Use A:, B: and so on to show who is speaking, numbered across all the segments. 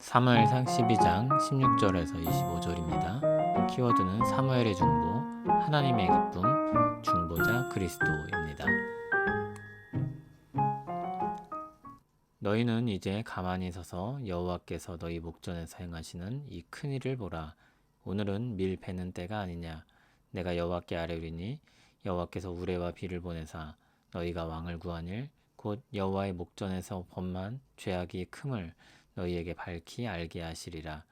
A: 사무엘상 12장 16절에서 25절입니다. 키워드는 사무엘의 중보, 하나님의 기쁨, 중보자 그리스도입니다. 너희는 이제 가만히 서서 여호와께서 너희 목전에서 행하시는 이 큰 일을 보라. 오늘은 밀 베는 때가 아니냐. 내가 여호와께 아뢰리니 여호와께서 우레와 비를 보내사 너희가 왕을 구하니를 곧 여호와의 목전에서 범한 죄악이 큼을 너희에게 밝히 알게 하시리라.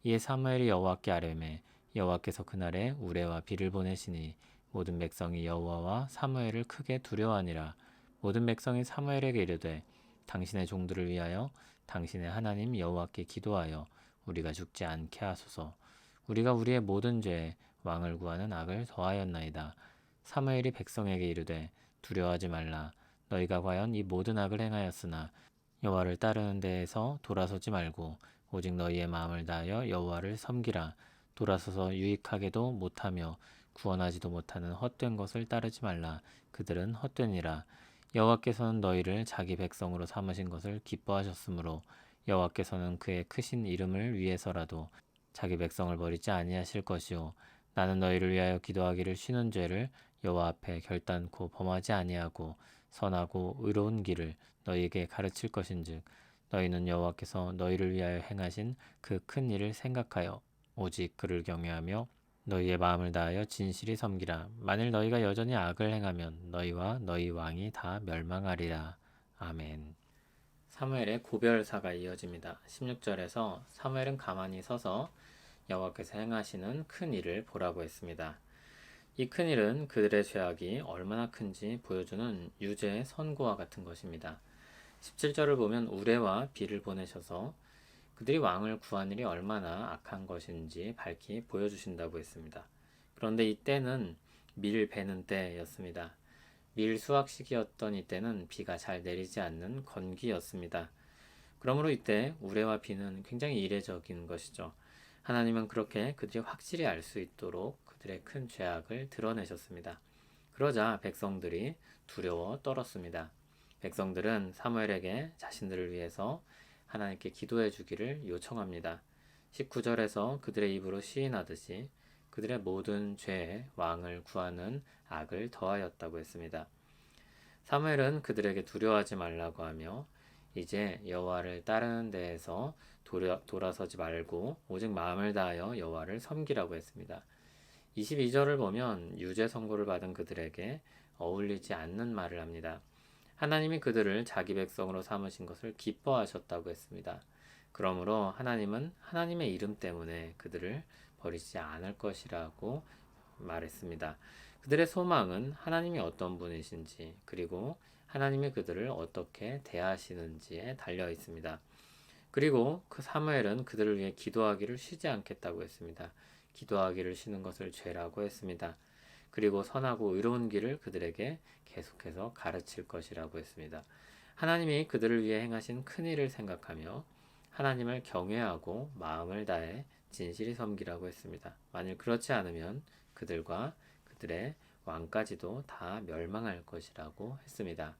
A: 이에 사무엘이 여호와께 아뢰매 여호와께서 그날에 우레와 비를 보내시니 모든 백성이 여호와와 사무엘을 크게 두려워하니라. 모든 백성이 사무엘에게 이르되 당신의 종들을 위하여 당신의 하나님 여호와께 기도하여 우리가 죽지 않게 하소서. 우리가 우리의 모든 죄에 왕을 구하는 악을 더하였나이다. 사무엘이 백성에게 이르되 두려워하지 말라. 너희가 과연 이 모든 악을 행하였으나 여호와를 따르는 데에서 돌아서지 말고 오직 너희의 마음을 다하여 여호와를 섬기라. 돌아서서 유익하게도 못하며 구원하지도 못하는 헛된 것을 따르지 말라. 그들은 헛되니라. 여호와께서는 너희를 자기 백성으로 삼으신 것을 기뻐하셨으므로 여호와께서는 그의 크신 이름을 위해서라도 자기 백성을 버리지 아니하실 것이요 나는 너희를 위하여 기도하기를 쉬는 죄를 여호와 앞에 결단코 범하지 아니하고 선하고 의로운 길을 너희에게 가르칠 것인즉 너희는 여호와께서 너희를 위하여 행하신 그 큰 일을 생각하여 오직 그를 경외하며 너희의 마음을 다하여 진실히 섬기라. 만일 너희가 여전히 악을 행하면 너희와 너희 왕이 다 멸망하리라. 아멘. 사무엘의 고별사가 이어집니다. 16절에서 사무엘은 가만히 서서 여호와께서 행하시는 큰 일을 보라고 했습니다. 이 큰 일은 그들의 죄악이 얼마나 큰지 보여주는 유죄의 선고와 같은 것입니다. 17절을 보면 우레와 비를 보내셔서 그들이 왕을 구한 일이 얼마나 악한 것인지 밝히 보여주신다고 했습니다. 그런데 이때는 밀 베는 때였습니다. 밀 수확 시기였던 이때는 비가 잘 내리지 않는 건기였습니다. 그러므로 이때 우레와 비는 굉장히 이례적인 것이죠. 하나님은 그렇게 그들이 확실히 알 수 있도록 그들의 큰 죄악을 드러내셨습니다. 그러자 백성들이 두려워 떨었습니다. 백성들은 사무엘에게 자신들을 위해서 하나님께 기도해 주기를 요청합니다. 19절에서 그들의 입으로 시인하듯이 그들의 모든 죄에 왕을 구하는 악을 더하였다고 했습니다. 사무엘은 그들에게 두려워하지 말라고 하며 이제 여호와를 따르는 데에서 돌아서지 말고 오직 마음을 다하여 여호와를 섬기라고 했습니다. 22절을 보면 유죄 선고를 받은 그들에게 어울리지 않는 말을 합니다. 하나님이 그들을 자기 백성으로 삼으신 것을 기뻐하셨다고 했습니다. 그러므로 하나님은 하나님의 이름 때문에 그들을 버리지 않을 것이라고 말했습니다. 그들의 소망은 하나님이 어떤 분이신지 그리고 하나님이 그들을 어떻게 대하시는지에 달려 있습니다. 그리고 그 사무엘은 그들을 위해 기도하기를 쉬지 않겠다고 했습니다. 기도하기를 쉬는 것을 죄라고 했습니다. 그리고 선하고 의로운 길을 그들에게 계속해서 가르칠 것이라고 했습니다. 하나님이 그들을 위해 행하신 큰 일을 생각하며 하나님을 경외하고 마음을 다해 진실히 섬기라고 했습니다. 만일 그렇지 않으면 그들과 그들의 왕까지도 다 멸망할 것이라고 했습니다.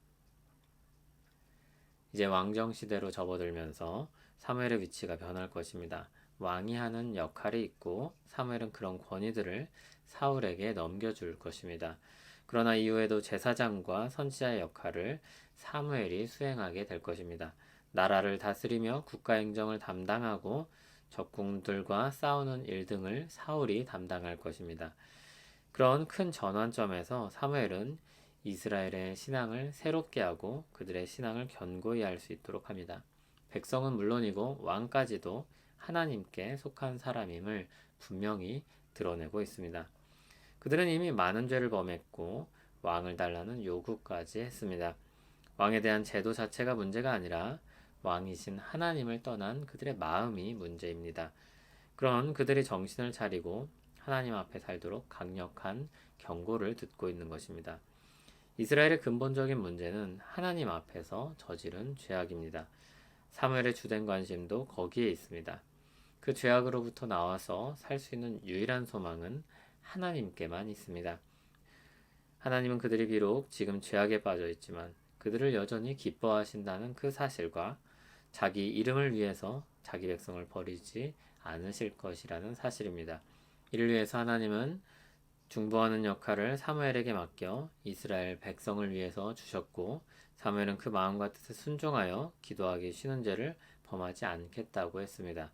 A: 이제 왕정 시대로 접어들면서 사무엘의 위치가 변할 것입니다. 왕이 하는 역할이 있고 사무엘은 그런 권위들을 사울에게 넘겨줄 것입니다. 그러나 이후에도 제사장과 선지자의 역할을 사무엘이 수행하게 될 것입니다. 나라를 다스리며 국가행정을 담당하고 적군들과 싸우는 일 등을 사울이 담당할 것입니다. 그런 큰 전환점에서 사무엘은 이스라엘의 신앙을 새롭게 하고 그들의 신앙을 견고히 할 수 있도록 합니다. 백성은 물론이고 왕까지도 하나님께 속한 사람임을 분명히 드러내고 있습니다. 그들은 이미 많은 죄를 범했고 왕을 달라는 요구까지 했습니다. 왕에 대한 제도 자체가 문제가 아니라 왕이신 하나님을 떠난 그들의 마음이 문제입니다. 그런 그들이 정신을 차리고 하나님 앞에 살도록 강력한 경고를 듣고 있는 것입니다. 이스라엘의 근본적인 문제는 하나님 앞에서 저지른 죄악입니다. 사무엘의 주된 관심도 거기에 있습니다. 그 죄악으로부터 나와서 살 수 있는 유일한 소망은 하나님께만 있습니다. 하나님은 그들이 비록 지금 죄악에 빠져 있지만 그들을 여전히 기뻐하신다는 그 사실과 자기 이름을 위해서 자기 백성을 버리지 않으실 것이라는 사실입니다. 이를 위해서 하나님은 중보하는 역할을 사무엘에게 맡겨 이스라엘 백성을 위해서 주셨고, 사무엘은 그 마음과 뜻에 순종하여 기도하기 쉬는 죄를 범하지 않겠다고 했습니다.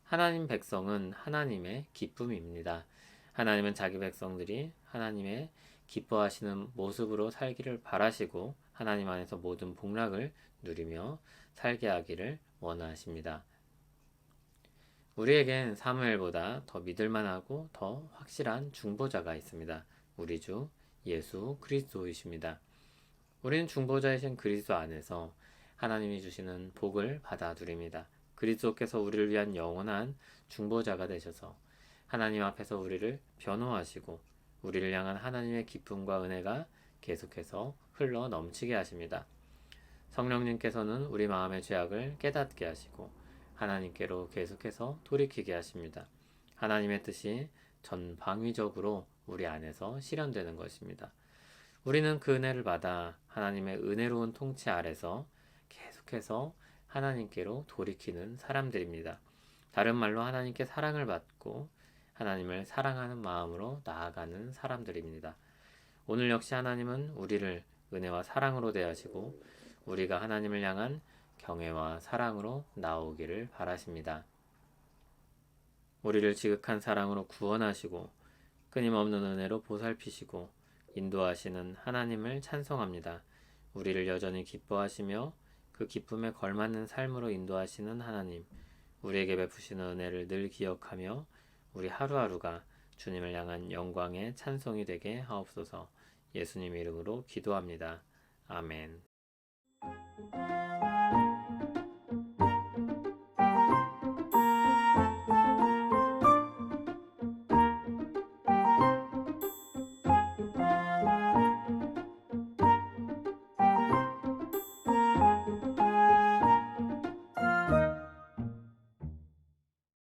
A: 하나님 백성은 하나님의 기쁨입니다. 하나님은 자기 백성들이 하나님의 기뻐하시는 모습으로 살기를 바라시고 하나님 안에서 모든 복락을 누리며 살게 하기를 원하십니다. 우리에겐 사무엘보다 더 믿을만하고 더 확실한 중보자가 있습니다. 우리 주 예수 그리스도이십니다. 우리는 중보자이신 그리스도 안에서 하나님이 주시는 복을 받아 누립니다. 그리스도께서 우리를 위한 영원한 중보자가 되셔서 하나님 앞에서 우리를 변호하시고 우리를 향한 하나님의 기쁨과 은혜가 계속해서 흘러 넘치게 하십니다. 성령님께서는 우리 마음의 죄악을 깨닫게 하시고 하나님께로 계속해서 돌이키게 하십니다. 하나님의 뜻이 전방위적으로 우리 안에서 실현되는 것입니다. 우리는 그 은혜를 받아 하나님의 은혜로운 통치 아래서 계속해서 하나님께로 돌이키는 사람들입니다. 다른 말로 하나님께 사랑을 받고 하나님을 사랑하는 마음으로 나아가는 사람들입니다. 오늘 역시 하나님은 우리를 은혜와 사랑으로 대하시고 우리가 하나님을 향한 경외와 사랑으로 나오기를 바라십니다. 우리를 지극한 사랑으로 구원하시고 끊임없는 은혜로 보살피시고 인도하시는 하나님을 찬송합니다. 우리를 여전히 기뻐하시며 그 기쁨에 걸맞는 삶으로 인도하시는 하나님, 우리에게 베푸시는 은혜를 늘 기억하며 우리 하루하루가 주님을 향한 영광의 찬송이 되게 하옵소서. 예수님 이름으로 기도합니다. 아멘.